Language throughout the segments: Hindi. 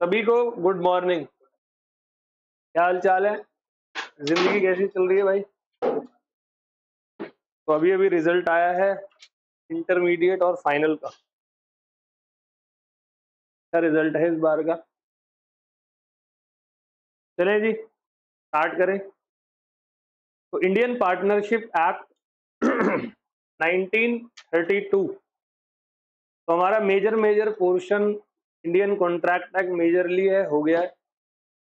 सभी को गुड मॉर्निंग। क्या हाल चाल है? जिंदगी कैसी चल रही है भाई? तो अभी अभी रिजल्ट आया है इंटरमीडिएट और फाइनल का। क्या रिजल्ट है इस बार का? चलें जी, स्टार्ट करें। तो इंडियन पार्टनरशिप एक्ट 1932, तो हमारा major portion Indian contract act majorly है, हो गया है।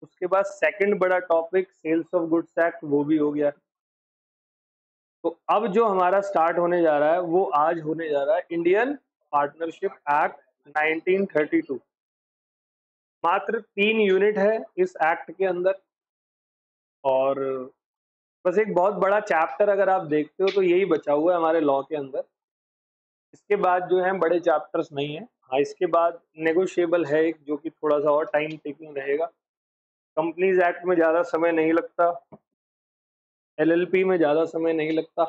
उसके बाद सेकंड बड़ा topic sales of goods act, वो भी हो गया है। तो अब जो हमारा स्टार्ट होने जा रहा है वो आज होने जा रहा है इंडियन पार्टनरशिप एक्ट 1932। मात्र 3 यूनिट है इस एक्ट के अंदर, और बस एक बहुत बड़ा चैप्टर अगर आप देखते हो तो यही बचा हुआ है हमारे लॉ के अंदर। इसके बाद जो है बड़े चैप्टर्स नहीं है। हाँ, इसके बाद नेगोशिएबल है एक, जो कि थोड़ा सा और टाइम टेकिंग रहेगा। कंपनीज एक्ट में ज़्यादा समय नहीं लगता, एलएलपी में ज़्यादा समय नहीं लगता।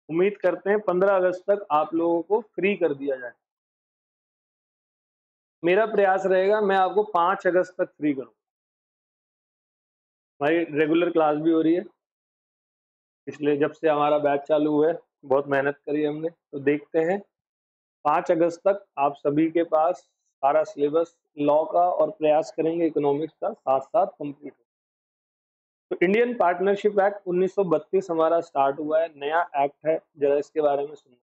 उम्मीद करते हैं 15 अगस्त तक आप लोगों को फ्री कर दिया जाए। मेरा प्रयास रहेगा मैं आपको 5 अगस्त तक फ्री करूँ। हमारी रेगुलर क्लास भी हो रही है, इसलिए जब से हमारा बैच चालू हुआ है बहुत मेहनत करी हमने। तो देखते हैं 5 अगस्त तक आप सभी के पास सारा सिलेबस लॉ का और प्रयास करेंगे इकोनॉमिक्स का साथ साथ कंप्लीट हो। तो इंडियन पार्टनरशिप एक्ट 1932 हमारा स्टार्ट हुआ है, नया एक्ट है। जरा इसके बारे में सुनिए।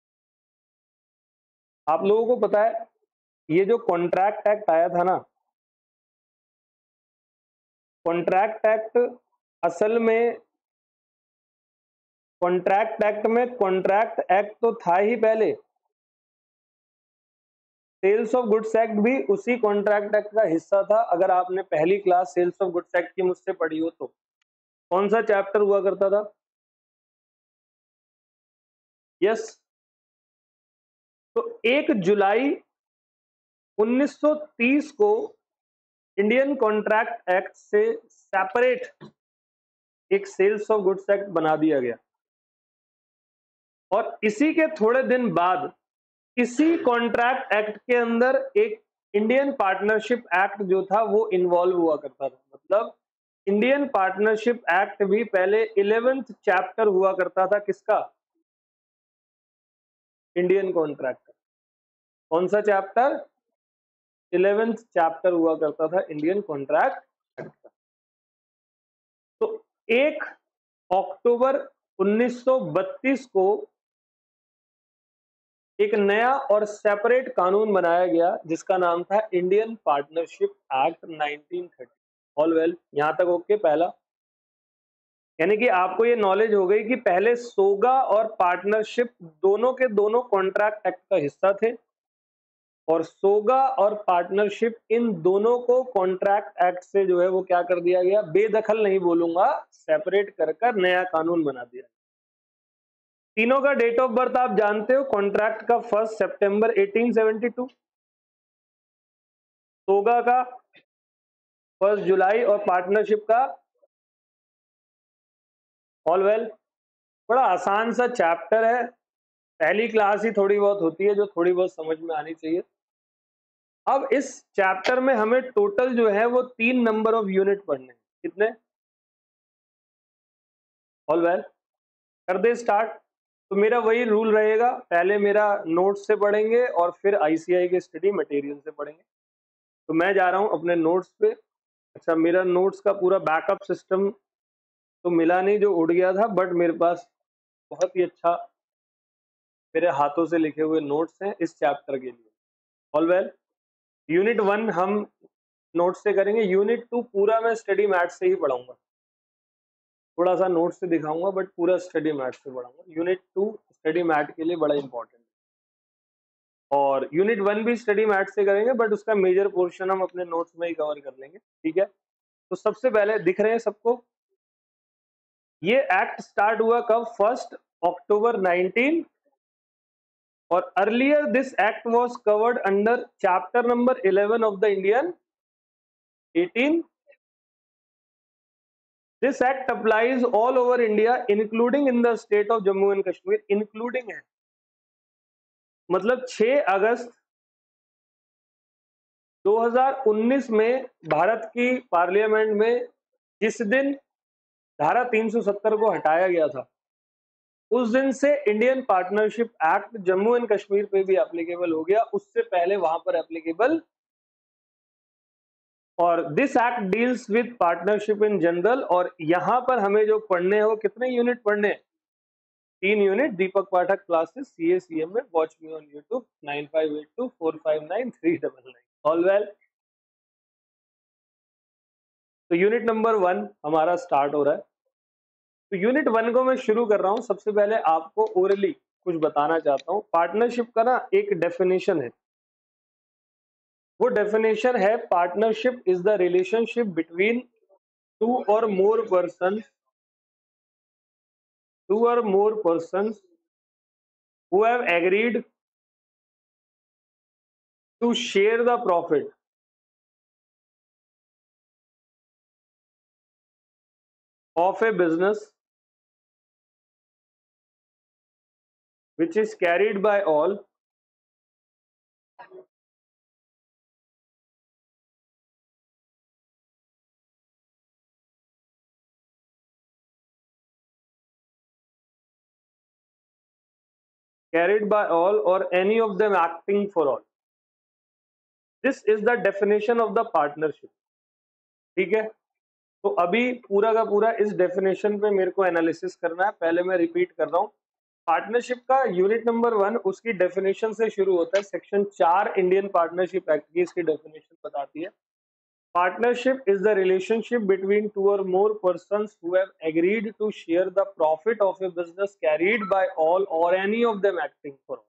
आप लोगों को पता है ये जो कॉन्ट्रैक्ट एक्ट आया था ना, कॉन्ट्रैक्ट एक्ट असल में कॉन्ट्रैक्ट एक्ट तो था ही पहले। सेल्स ऑफ गुड्स एक्ट भी उसी कॉन्ट्रैक्ट एक्ट का हिस्सा था। अगर आपने पहली class sales of goods act की मुझसे पढ़ी हो तो कौन सा चैप्टर हुआ करता था? यस। तो 1 जुलाई 1930 को इंडियन कॉन्ट्रैक्ट एक्ट से सेपरेट एक सेल्स ऑफ गुड्स एक्ट बना दिया गया, और इसी के थोड़े दिन बाद इसी कॉन्ट्रैक्ट एक्ट के अंदर एक इंडियन पार्टनरशिप एक्ट जो था वो इन्वॉल्व हुआ करता था। मतलब इंडियन पार्टनरशिप एक्ट भी पहले 11th चैप्टर हुआ करता था। किसका? Indian contract. कौन सा चैप्टर? 11th चैप्टर हुआ करता था इंडियन कॉन्ट्रैक्ट एक्ट का। तो 1 अक्टूबर 1932 को एक नया और सेपरेट कानून बनाया गया जिसका नाम था Indian partnership act 1930। All well, यहां तक ओके? पहला यानी कि आपको ये नॉलेज हो गई कि पहले सोगा और पार्टनरशिप दोनों के दोनों कॉन्ट्रैक्ट एक्ट का हिस्सा थे, और सोगा और पार्टनरशिप इन दोनों को कॉन्ट्रैक्ट एक्ट से जो है वो क्या कर दिया गया? बेदखल नहीं बोलूंगा, सेपरेट कर नया कानून बना दिया। तीनों का डेट ऑफ बर्थ आप जानते हो। कॉन्ट्रैक्ट का 1 सितंबर 1872, सोगा का 1 जुलाई और पार्टनरशिप का ऑल वेल। बड़ा आसान सा चैप्टर है, पहली क्लास ही थोड़ी बहुत होती है जो थोड़ी बहुत समझ में आनी चाहिए। अब इस चैप्टर में हमें टोटल जो है वो 3 नंबर ऑफ यूनिट पढ़ने हैं। कितने? ऑल वेल, कर दे स्टार्ट। तो मेरा वही रूल रहेगा, पहले मेरा नोट्स से पढ़ेंगे और फिर आईसीआई के स्टडी मटेरियल से पढ़ेंगे। तो मैं जा रहा हूं अपने नोट्स पे। अच्छा, मेरा नोट्स का पूरा बैकअप सिस्टम तो मिला नहीं, जो उड़ गया था, बट मेरे पास बहुत ही अच्छा मेरे हाथों से लिखे हुए नोट्स हैं इस चैप्टर के लिए। ऑल वेल, यूनिट 1 हम नोट्स से करेंगे, यूनिट 2 पूरा मैं स्टडी मैथ से ही पढ़ाऊंगा। थोड़ा सा नोट्स से दिखाऊंगा बट पूरा स्टडी मैथ से पढ़ाऊंगा। यूनिट 2 स्टडी मैथ के लिए बड़ा इंपॉर्टेंट है, और यूनिट 1 भी स्टडी मैथ से करेंगे बट उसका मेजर पोर्शन हम अपने नोट्स में ही कवर कर लेंगे। ठीक है? तो सबसे पहले दिख रहे हैं सबको, ये एक्ट स्टार्ट हुआ कब? 1 अक्टूबर 19, और earlier this act was covered under chapter number 11 of the Indian 18। This act applies all over India including in the state of Jammu and Kashmir. Including है मतलब 6 अगस्त 2019 में भारत की पार्लियामेंट में जिस दिन धारा 370 को हटाया गया था, उस दिन से Indian partnership act Jammu and Kashmir पे भी एप्लीकेबल हो गया, उससे पहले वहां पर एप्लीकेबल। और this act deals with partnership in general. और यहां पर हमें जो पढ़ने हैं वो कितने यूनिट पढ़ने हैं? 3 यूनिट। दीपक पाठक क्लासेस CA/CM में, watch me on YouTube 9582459399। All well. तो यूनिट नंबर 1 हमारा स्टार्ट हो रहा है। तो यूनिट 1 को मैं शुरू कर रहा हूं। सबसे पहले आपको ओरली कुछ बताना चाहता हूं। पार्टनरशिप का ना एक डेफिनेशन है। वो डेफिनेशन है, partnership is the relationship between two और मोर persons who have agreed to share the profit of a business which is carried by all or any of them acting for all. This is the definition of the partnership. ठीक है। तो अभी पूरा का पूरा इस डेफिनेशन पे मेरे को एनालिसिस करना है। पहले मैं रिपीट कर रहा हूं। पार्टनरशिप का यूनिट नंबर 1 उसकी डेफिनेशन से शुरू होता है। सेक्शन 4 इंडियन पार्टनरशिप एक्ट की इसकी डेफिनेशन बताती है, partnership is the relationship between two or more persons who have agreed to share the profit of a business carried by all or any of them acting for all.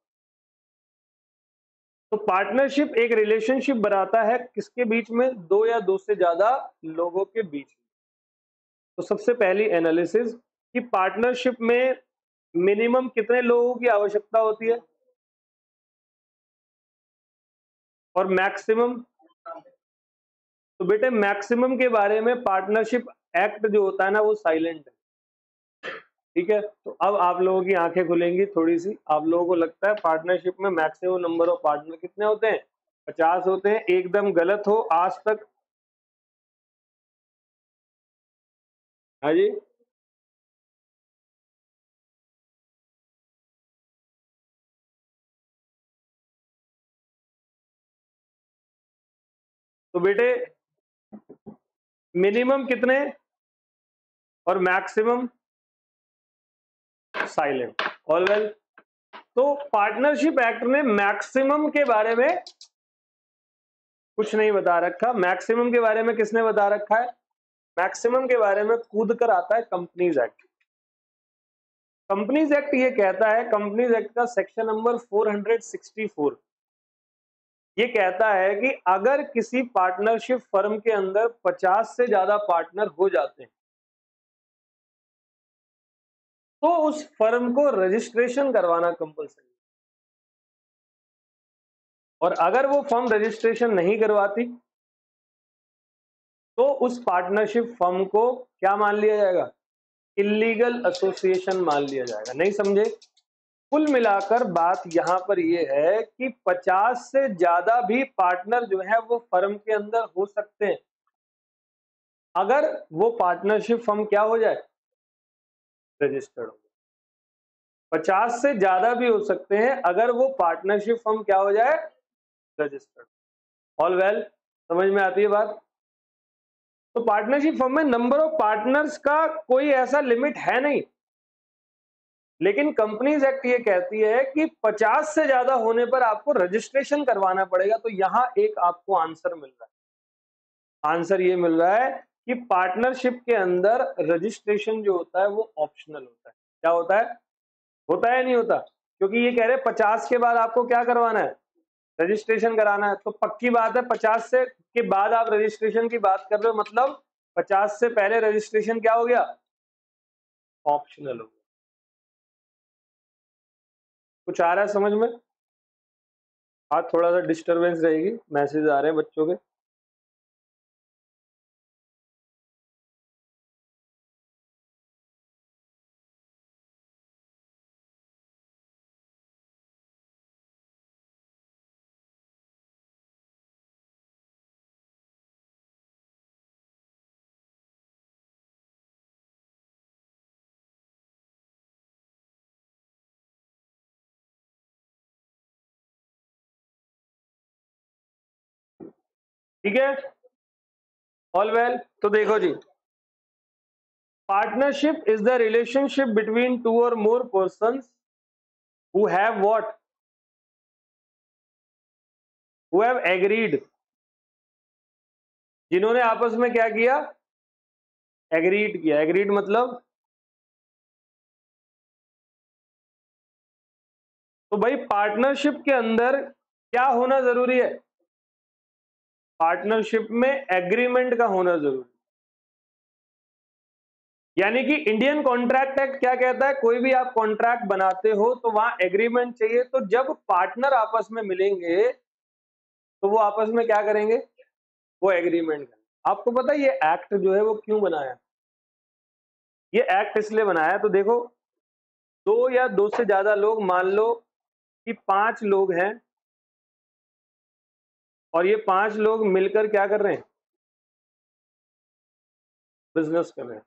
तो पार्टनरशिप एक रिलेशनशिप बनाता है किसके बीच में? दो या दो से ज्यादा लोगों के बीच में। तो सबसे पहली एनालिसिस कि पार्टनरशिप में मिनिमम कितने लोगों की आवश्यकता होती है और मैक्सिमम। तो बेटे मैक्सिमम के बारे में पार्टनरशिप एक्ट जो होता है ना वो साइलेंट है। ठीक है। तो अब आप लोगों की आंखें खुलेंगी थोड़ी सी। आप लोगों को लगता है पार्टनरशिप में मैक्सिमम नंबर ऑफ पार्टनर कितने होते हैं? 50 होते हैं। एकदम गलत हो आज तक। हाँ जी। तो बेटे मिनिमम कितने और मैक्सिमम साइलेंट। All well. तो पार्टनरशिप एक्ट में मैक्सिमम के बारे में कुछ नहीं बता रखा। मैक्सिमम के बारे में किसने बता रखा है? मैक्सिमम के बारे में कूद कर आता है कंपनीज एक्ट। कंपनीज एक्ट ये कहता है, कंपनीज एक्ट का सेक्शन नंबर 464 ये कहता है कि अगर किसी पार्टनरशिप फर्म के अंदर 50 से ज्यादा पार्टनर हो जाते हैं तो उस फर्म को रजिस्ट्रेशन करवाना कंपलसरी। और अगर वो फर्म रजिस्ट्रेशन नहीं करवाती तो उस पार्टनरशिप फर्म को क्या मान लिया जाएगा? इलीगल एसोसिएशन मान लिया जाएगा। नहीं समझे? कुल मिलाकर बात यहां पर यह है कि 50 से ज्यादा भी पार्टनर जो है वो फर्म के अंदर हो सकते हैं अगर वो पार्टनरशिप फर्म क्या हो जाए? रजिस्टर्ड हो। 50 से ज्यादा भी हो सकते हैं अगर वो पार्टनरशिप फर्म क्या हो जाए? रजिस्टर्ड। All well. समझ में आती है बात? तो पार्टनरशिप फर्म में नंबर ऑफ पार्टनर्स का कोई ऐसा लिमिट है नहीं, लेकिन कंपनीज एक्ट ये कहती है कि 50 से ज्यादा होने पर आपको रजिस्ट्रेशन करवाना पड़ेगा। तो यहां एक आपको आंसर मिल रहा है। आंसर ये मिल रहा है कि पार्टनरशिप के अंदर रजिस्ट्रेशन जो होता है वो ऑप्शनल होता है। क्या होता है? होता है नहीं होता? क्योंकि ये कह रहे हैं 50 के बाद आपको क्या करवाना है? रजिस्ट्रेशन कराना है। तो पक्की बात है 50 से के बाद आप रजिस्ट्रेशन की बात कर रहे हो, मतलब 50 से पहले रजिस्ट्रेशन क्या हो गया? ऑप्शनल हो गया। कुछ आ रहा है समझ में? आज थोड़ा सा डिस्टरबेंस रहेगी, मैसेज आ रहे हैं बच्चों के। ठीक है, ऑल वेल। तो देखो जी, partnership is the relationship between two और more persons who have what, who have agreed, जिन्होंने आपस में क्या किया, एग्रीड किया। एग्रीड मतलब, तो भाई पार्टनरशिप के अंदर क्या होना जरूरी है, पार्टनरशिप में एग्रीमेंट का होना जरूरी। यानी कि इंडियन कॉन्ट्रैक्ट एक्ट क्या कहता है, कोई भी आप कॉन्ट्रैक्ट बनाते हो तो वहां एग्रीमेंट चाहिए। तो जब पार्टनर आपस में मिलेंगे तो वो आपस में क्या करेंगे, वो एग्रीमेंट करेंगे। आपको पता है ये एक्ट जो है वो क्यों बनाया, ये एक्ट इसलिए बनाया, तो देखो, दो या दो से ज्यादा लोग, मान लो कि 5 लोग हैं और ये 5 लोग मिलकर क्या कर रहे हैं, बिजनेस कर रहे हैं।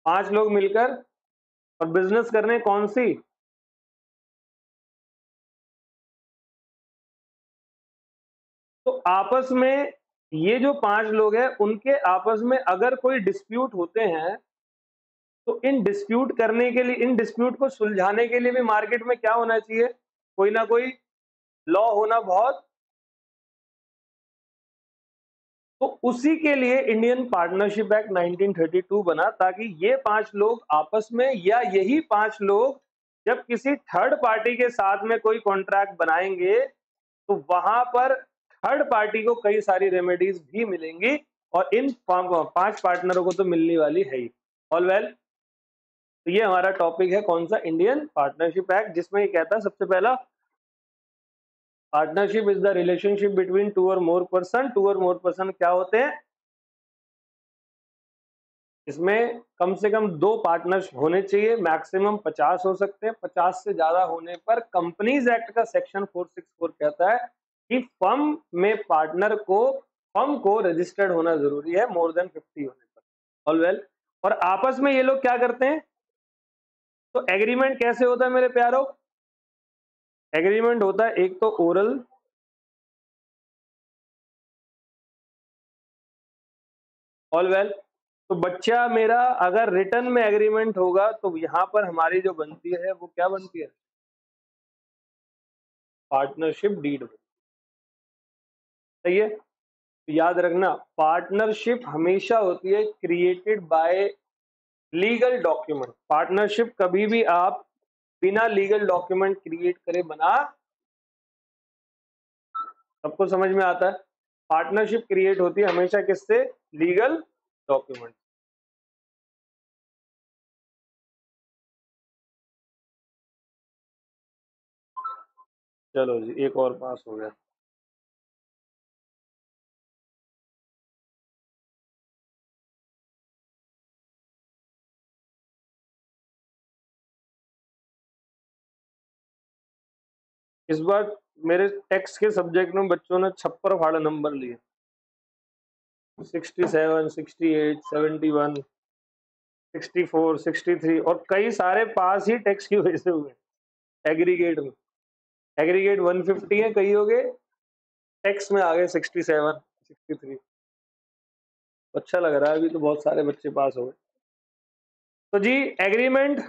5 लोग मिलकर और बिजनेस कर रहे हैं, कौन सी, तो आपस में ये जो 5 लोग हैं उनके आपस में अगर कोई डिस्प्यूट होते हैं तो इन डिस्प्यूट करने के लिए, इन डिस्प्यूट को सुलझाने के लिए भी मार्केट में क्या होना चाहिए, कोई ना कोई लॉ होना बहुत। तो उसी के लिए इंडियन पार्टनरशिप एक्ट 1932 बना, ताकि ये 5 लोग आपस में, या यही 5 लोग जब किसी थर्ड पार्टी के साथ में कोई कॉन्ट्रैक्ट बनाएंगे तो वहां पर थर्ड पार्टी को कई सारी रेमेडीज भी मिलेंगी, और इन 5 पार्टनरों को तो मिलने वाली है ही। ऑल वेल, तो ये हमारा टॉपिक है कौन सा, इंडियन पार्टनरशिप एक्ट, जिसमें ये कहता है सबसे पहला, partnership is the relationship between two और मोर पर्सन। टू और मोर पर्सन क्या होते हैं, इसमें कम से कम 2 पार्टनर्स होने चाहिए, मैक्सिमम 50 हो सकते हैं। 50 से ज्यादा होने पर कंपनीज एक्ट का सेक्शन 464 कहता है कि फर्म में पार्टनर को, फर्म को रजिस्टर्ड होना जरूरी है मोर देन 50 होने पर। ऑल वेल, और आपस में ये लोग क्या करते हैं, तो एग्रीमेंट कैसे होता है मेरे प्यारों, एग्रीमेंट होता है एक तो ओरल, ऑल वेल। तो बच्चा मेरा, अगर रिटर्न में एग्रीमेंट होगा तो यहां पर हमारी जो बनती है वो क्या बनती है, पार्टनरशिप डीड। सही है, तो याद रखना, पार्टनरशिप हमेशा होती है created by legal document. Partnership कभी भी आप बिना लीगल डॉक्यूमेंट क्रिएट करे बना, सबको समझ में आता है, पार्टनरशिप क्रिएट होती है हमेशा किससे, लीगल डॉक्यूमेंट। चलो जी, एक और पास हो गया। इस बार मेरे टेक्स्ट के सब्जेक्ट में बच्चों ने छप्पर फाड़ नंबर लिए, 67, 68, 71, 64, 63, और कई सारे पास ही टेक्स्ट की वजह से हुए। एग्रीगेट में एग्रीगेट 150 है, कई हो गए टेक्स्ट में आ गए 67, 63। अच्छा लग रहा है, अभी तो बहुत सारे बच्चे पास हो गए। तो जी, एग्रीमेंट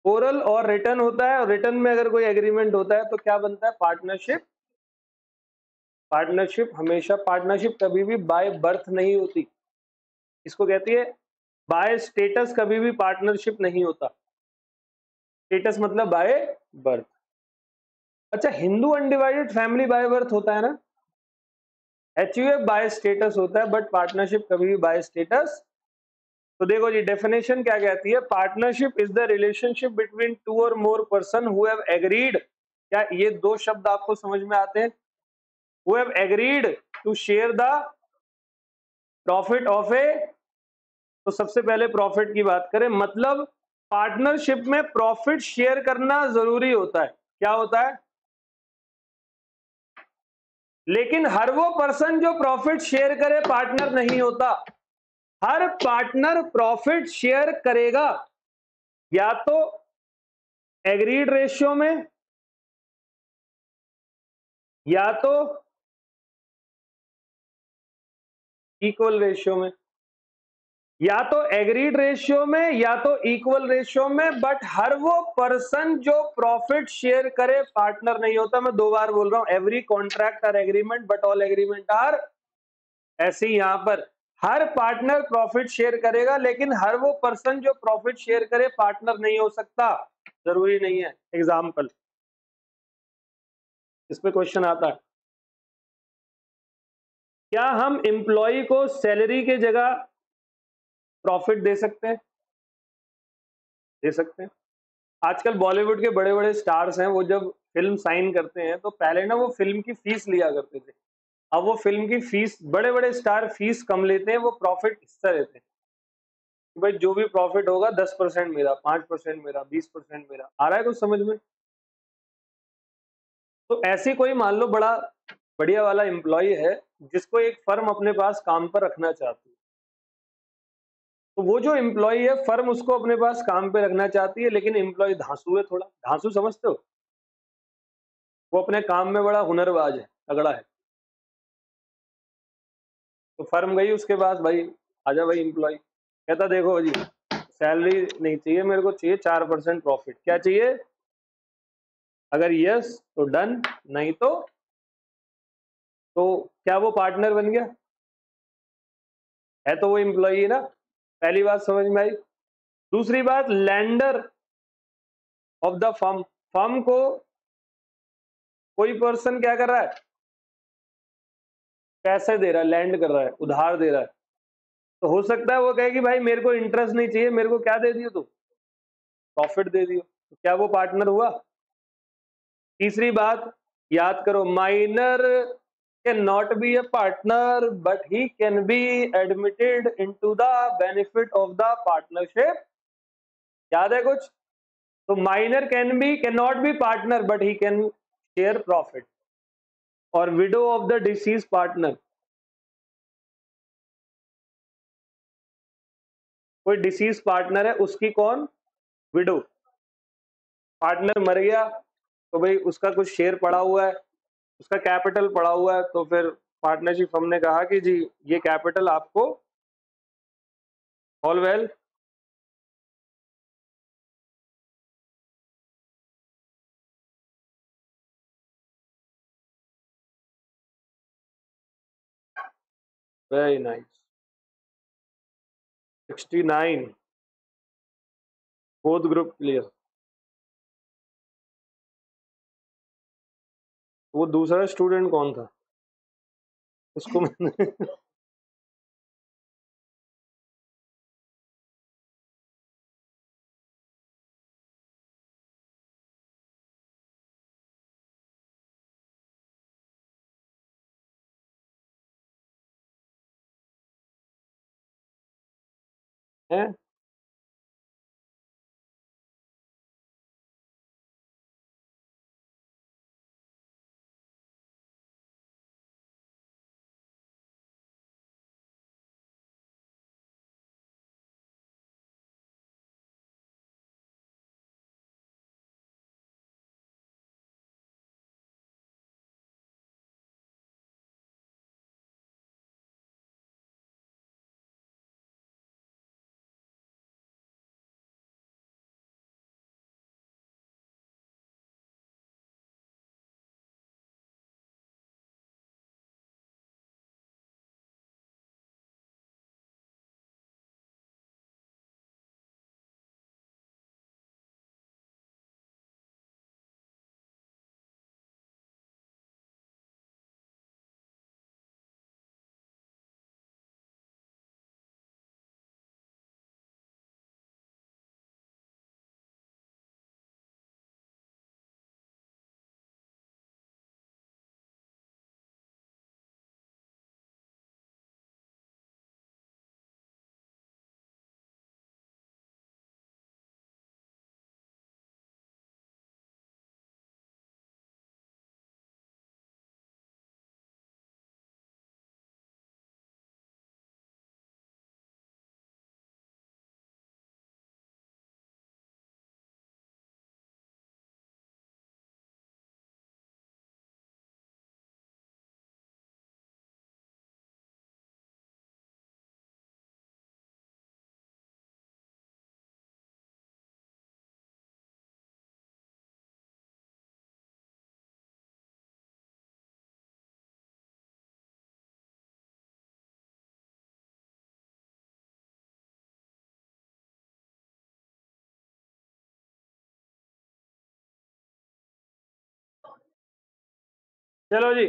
ओरल और रिटर्न होता है, और रिटर्न में अगर कोई एग्रीमेंट होता है तो क्या बनता है, पार्टनरशिप। पार्टनरशिप हमेशा, पार्टनरशिप कभी भी बाय बर्थ नहीं होती, इसको कहती है बाय स्टेटस, कभी भी पार्टनरशिप नहीं होता। स्टेटस मतलब बाय बर्थ। अच्छा, Hindu undivided family by birth होता है ना, एचयूएफ बाय स्टेटस होता है, बट पार्टनरशिप कभी भी बाय स्टेटस। तो देखो जी, डेफिनेशन क्या कहती है, partnership is the relationship between two और more person who have agreed. क्या ये 2 शब्द आपको समझ में आते हैं, who have agreed to share the profit of a. तो सबसे पहले प्रॉफिट की बात करें, मतलब पार्टनरशिप में प्रॉफिट शेयर करना जरूरी होता है। क्या होता है, लेकिन हर वो पर्सन जो प्रॉफिट शेयर करे पार्टनर नहीं होता। हर पार्टनर प्रॉफिट शेयर करेगा या तो एग्रीड रेशियो में, या तो इक्वल रेशियो में, या तो एग्रीड रेशियो में या तो इक्वल रेशियो में, बट हर वो पर्सन जो प्रॉफिट शेयर करे पार्टनर नहीं होता। मैं 2 बार बोल रहा हूं, every contract are agreement but all agreement are. ऐसे ही यहां पर हर पार्टनर प्रॉफिट शेयर करेगा, लेकिन हर वो पर्सन जो प्रॉफिट शेयर करे पार्टनर नहीं हो सकता, जरूरी नहीं है। एग्जाम्पल, इस पे क्वेश्चन आता है, क्या हम एम्प्लॉय को सैलरी के जगह प्रॉफिट दे सकते हैं? दे सकते हैं। आजकल बॉलीवुड के बड़े बड़े स्टार्स हैं, वो जब फिल्म साइन करते हैं तो पहले ना वो फिल्म की फीस लिया करते थे। अब वो फिल्म की फीस, बड़े बड़े स्टार फीस कम लेते हैं, वो प्रॉफिट हिस्सा लेते हैं कि भाई जो भी प्रॉफिट होगा 10% मेरा, 5% मेरा, 20% मेरा। आ रहा है कुछ समझ में? तो ऐसी कोई मान लो बड़ा बढ़िया वाला एम्प्लॉय है जिसको एक फर्म अपने पास काम पर रखना चाहती है, तो वो जो एम्प्लॉय है फर्म उसको अपने पास काम पे रखना चाहती है, लेकिन एम्प्लॉय धांसू है, थोड़ा धांसू समझते हो? वो अपने काम में बड़ा हुनरबाज है, तगड़ा है। तो फर्म गई उसके पास, भाई आजा भाई एम्प्लॉय, कहता देखो जी सैलरी नहीं चाहिए मेरे को, चाहिए 4% प्रॉफिट। क्या चाहिए? अगर यस तो डन, नहीं तो क्या वो पार्टनर बन गया? है तो वो एम्प्लॉई ना। पहली बात समझ में आई। दूसरी बात, lender of the firm, firm को कोई पर्सन क्या कर रहा है? पैसे दे रहा है, लैंड कर रहा है, उधार दे रहा है। तो हो सकता है वो कहे कि भाई मेरे को इंटरेस्ट नहीं चाहिए, मेरे को क्या दे दियो तू? प्रॉफिट दे दियो। तो क्या वो पार्टनर हुआ? तीसरी बात याद करो, minor can not be a partner but he can be admitted into the benefit of the partnership. याद है कुछ? तो minor can not be partner but he can share profit. और widow of the deceased partner, कोई डिसीज पार्टनर है, उसकी कौन? विडो। पार्टनर मर गया तो भाई उसका कुछ शेयर पड़ा हुआ है, उसका कैपिटल पड़ा हुआ है, तो फिर पार्टनरशिप हमने कहा कि जी ये कैपिटल आपको, all well. Very nice. 69, both group clear. वो दूसरा स्टूडेंट कौन था? उसको मैंने है चलो जी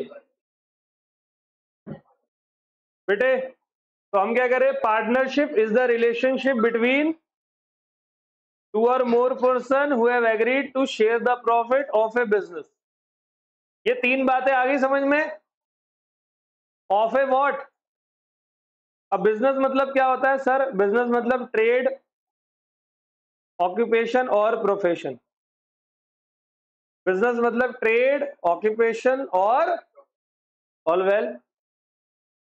बेटे, तो हम क्या करें, partnership is the relationship between two और more person who have agreed to share the profit of a business. ये तीन बातें आ गई समझ में। Of a what? अब बिजनेस मतलब क्या होता है सर? बिजनेस मतलब ट्रेड, ऑक्यूपेशन और प्रोफेशन। बिजनेस मतलब ट्रेड, ऑक्यूपेशन और ऑल वेल।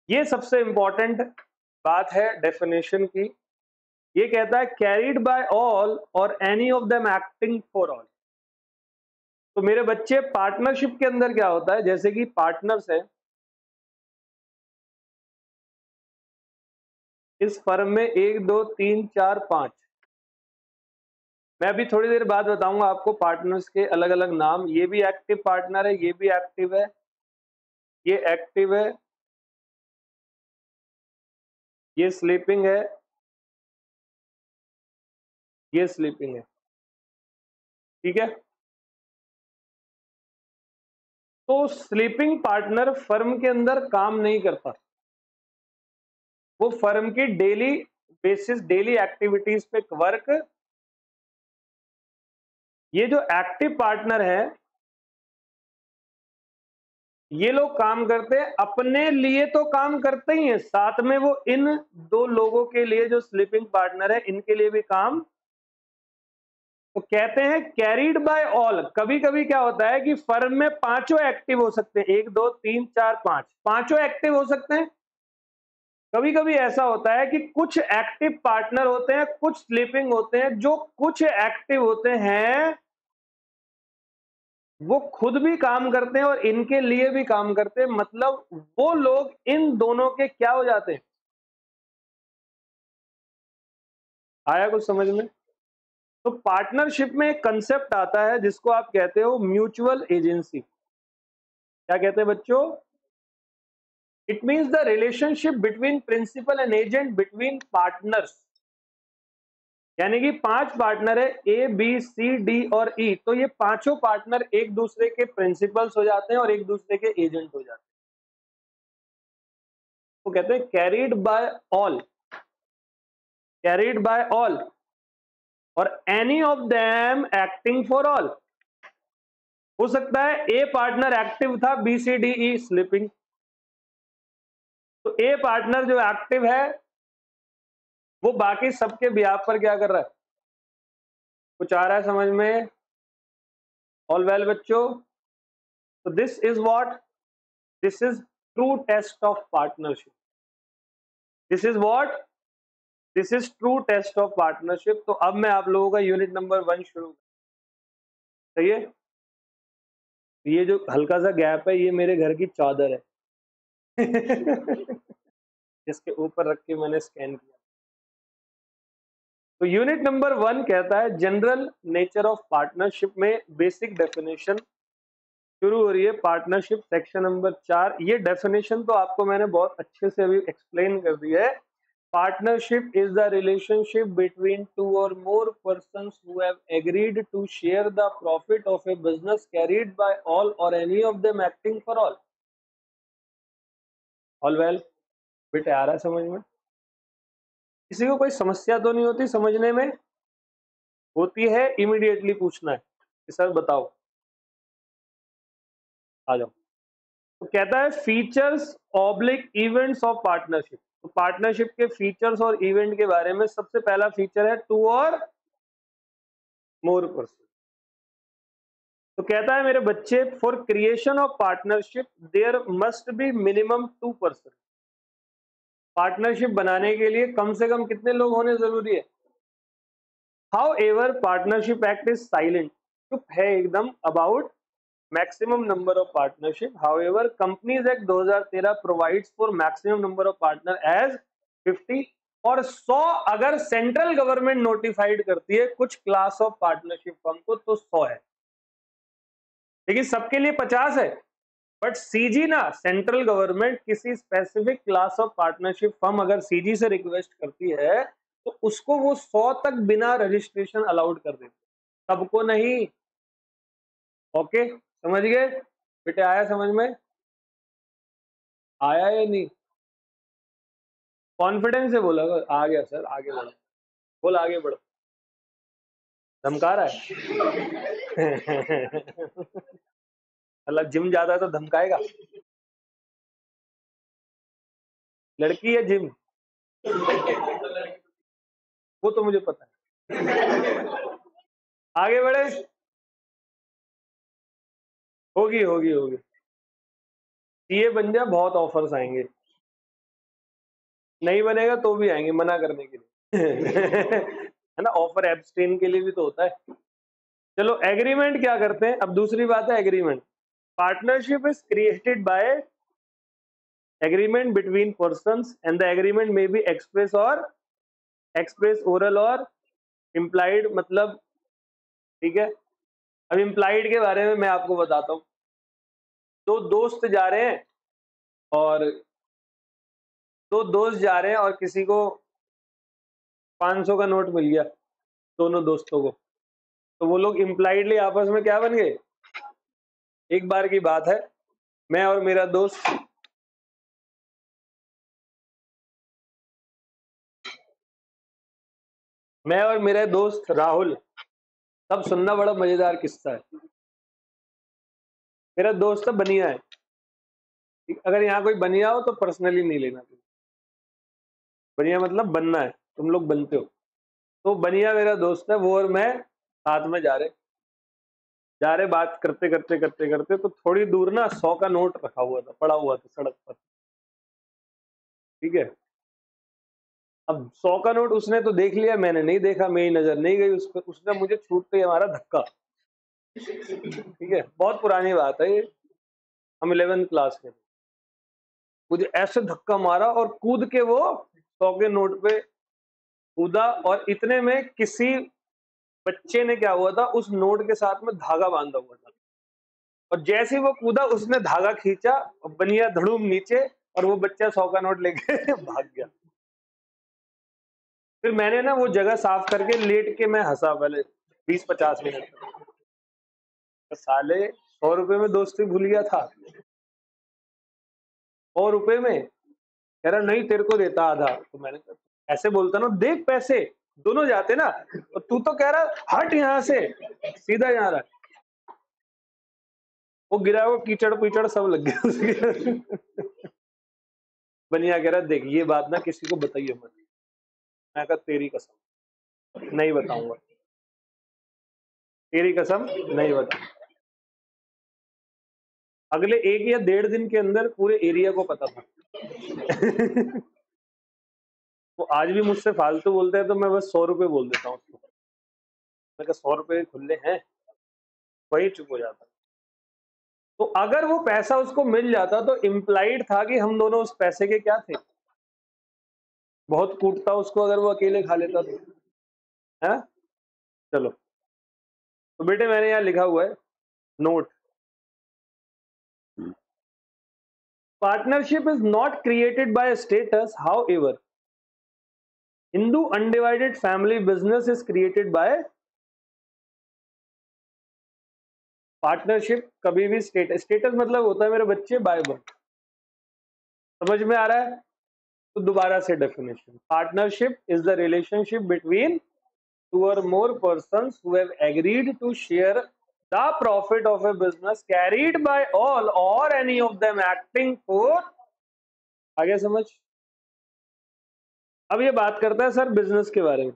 ये सबसे इंपॉर्टेंट बात है डेफिनेशन की। ये कहता है carried by all or any of them acting for all. तो मेरे बच्चे, पार्टनरशिप के अंदर क्या होता है, जैसे कि पार्टनर्स है इस फर्म में, 1 2 3 4 5। मैं अभी थोड़ी देर बाद बताऊंगा आपको पार्टनर्स के अलग अलग नाम। ये भी एक्टिव पार्टनर है, ये भी एक्टिव है, ये एक्टिव है, ये स्लीपिंग है, ये स्लीपिंग है। ठीक है। तो स्लीपिंग पार्टनर फर्म के अंदर काम नहीं करता, वो फर्म की डेली बेसिस, डेली एक्टिविटीज पे वर्क। ये जो एक्टिव पार्टनर है, ये लोग काम करते हैं अपने लिए, तो काम करते ही हैं, साथ में वो इन दो लोगों के लिए जो स्लीपिंग पार्टनर है, इनके लिए भी काम। तो कहते हैं कैरीड बाय ऑल। कभी कभी क्या होता है कि फर्म में पांचों एक्टिव हो सकते हैं, 1 2 3 4 5, पांचों एक्टिव हो सकते हैं। कभी कभी ऐसा होता है कि कुछ एक्टिव पार्टनर होते हैं, कुछ स्लीपिंग होते हैं। जो कुछ एक्टिव होते हैं वो खुद भी काम करते हैं और इनके लिए भी काम करते हैं, मतलब वो लोग इन दोनों के क्या हो जाते हैं। आया कुछ समझ में? तो पार्टनरशिप में एक कंसेप्ट आता है जिसको आप कहते हो म्यूचुअल एजेंसी। क्या कहते हैं बच्चों? It means the relationship between principal and agent between partners. यानी कि 5 पार्टनर है, ए बी सी डी और ई। तो ये पांचों पार्टनर एक दूसरे के प्रिंसिपल्स हो जाते हैं और एक दूसरे के एजेंट हो जाते हैं। तो कहते हैं carried by all, carried by all or any of them acting for all. हो सकता है ए पार्टनर एक्टिव था, B C D E sleeping. तो ए पार्टनर जो एक्टिव है वो बाकी सबके बिहाफ पर क्या कर रहा है? कुछ आ रहा है समझ में? ऑल वेल बच्चों। तो this is what, this is true test of partnership. This is what, this is true test of partnership. तो अब मैं आप लोगों का यूनिट नंबर 1 शुरू। सही है। ये जो हल्का सा गैप है, ये मेरे घर की चादर है जिसके ऊपर रख के मैंने स्कैन किया। तो यूनिट नंबर 1 कहता है जनरल नेचर ऑफ पार्टनरशिप में बेसिक डेफिनेशन शुरू हो रही है। Partnership section number 4। ये डेफिनेशन तो आपको मैंने बहुत अच्छे से अभी एक्सप्लेन कर दी है। Partnership is the relationship between two और more persons who have agreed to share the profit of a business carried by all or any of them acting for all. All well. बेटे आ रहा है समझ में? किसी को कोई समस्या तो नहीं होती समझने में? होती है इमीडिएटली पूछना है कि सर बताओ। आ जाओ। तो कहता है features oblique events of partnership. तो पार्टनरशिप के फीचर्स और इवेंट के बारे में सबसे पहला फीचर है टू और मोर पर्सन। तो कहता है मेरे बच्चे for creation of partnership there must be minimum 2 person. Partnership बनाने के लिए कम से कम कितने लोग होने जरूरी है? However partnership act is silent, चुप है एकदम, about maximum number of partnership. However companies act 2013 provides for maximum number of partner as 50 और 100 अगर सेंट्रल गवर्नमेंट नोटिफाइड करती है कुछ क्लास ऑफ पार्टनरशिप फर्म को तो 100 है, लेकिन सबके लिए 50 है। बट सीजी ना, सेंट्रल गवर्नमेंट किसी specific class of partnership firm अगर सीजी से रिक्वेस्ट करती है तो उसको वो 100 तक बिना रजिस्ट्रेशन अलाउड कर देती है, सबको नहीं। ओके समझ गए? बेटे आया समझ में? आया या नहीं? कॉन्फिडेंस से बोला आ गया सर, आगे बढ़ो, बोल आगे बढ़ो। धमका रहा है मतलब जिम जाता है तो धमकाएगा? लड़की है जिम, वो तो मुझे पता है। आगे बढ़े, होगी होगी होगी। सीए बन जा, बहुत ऑफर्स आएंगे। नहीं बनेगा तो भी आएंगे मना करने के लिए है ना, ऑफर एब्सटेन के लिए भी तो होता है। चलो एग्रीमेंट क्या करते हैं, अब दूसरी बात है agreement. Partnership is created by agreement between persons and the agreement में बी एक्सप्रेस और एक्सप्रेस, ओरल और इम्प्लाइड, मतलब ठीक है। अब इम्प्लाइड के बारे में मैं आपको बताता हूँ। दो दोस्त जा रहे हैं और किसी को 500 का नोट मिल गया, दोनों दोस्तों को, तो वो लोग इम्प्लाइडली आपस में क्या बन गए? एक बार की बात है, मैं और मेरा दोस्त राहुल, सब सुनना, बड़ा मजेदार किस्सा है। मेरा दोस्त बनिया है, अगर यहाँ कोई बनिया हो तो पर्सनली नहीं लेना, बनिया मतलब बनना है, तुम लोग बनते हो। तो बनिया मेरा दोस्त है, वो और मैं साथ में जा रहे बात करते करते करते करते, तो थोड़ी दूर ना 100 का नोट रखा हुआ था, पड़ा हुआ था सड़क पर, ठीक है। अब 100 का नोट उसने तो देख लिया, मैंने नहीं देखा, मेरी नजर नहीं गई उस पर, उसने मुझे छूटते ही हमारा धक्का, ठीक है, बहुत पुरानी बात है ये, हम 11th क्लास में, मुझे ऐसे धक्का मारा और कूद के वो 100 के नोट पे कूदा, और इतने में किसी बच्चे ने क्या हुआ था, उस नोट के साथ में धागा बांधा हुआ था, और जैसे ही वो कूदा उसने धागा खींचा, बनिया धड़ूम नीचे, और वो बच्चा 100 का नोट लेके भाग गया। फिर मैंने ना वो जगह साफ करके लेट के मैं हंसा पहले 20-50 मिनट, तो साले 100 रुपए में दोस्ती भूल गया था, 100 रुपए में, कह रहा नहीं तेरे को देता आधा, तो मैंने कहा ऐसे बोलता ना, देख पैसे दोनों जाते ना, और तू तो कह रहा हट यहाँ से, सीधा जा रहा है। वो गिरा, वो कीचड़ पीचड़ सब लग गया उसके बनिया कह रहा देख ये बात ना किसी को बताइए मत, मैं कहा तेरी कसम नहीं बताऊंगा, तेरी कसम नहीं बताऊंगा। अगले 1 या 1.5 दिन के अंदर पूरे एरिया को पता था वो आज भी मुझसे फालतू बोलते हैं तो मैं बस 100 रुपए बोल देता हूँ उसको, मैं कहा 100 रुपए खुले हैं, वही चुप हो जाता। तो अगर वो पैसा उसको मिल जाता तो इम्प्लाइड था कि हम दोनों उस पैसे के क्या थे, बहुत कूटता उसको अगर वो अकेले खा लेता तो, है। चलो तो बेटे मैंने यहाँ लिखा हुआ है note, partnership is not created by status, how ever Hindu undivided family business is created by partnership. कभी भी स्टेटस मतलब होता है मेरे बच्चे बाय बर्थ, समझ में आ रहा है? तो दोबारा से definition, partnership is the relationship between two or more persons who have agreed to share the profit of a business carried by all or any of them acting for, आगे समझ। अब ये बात करता है सर बिजनेस के बारे में,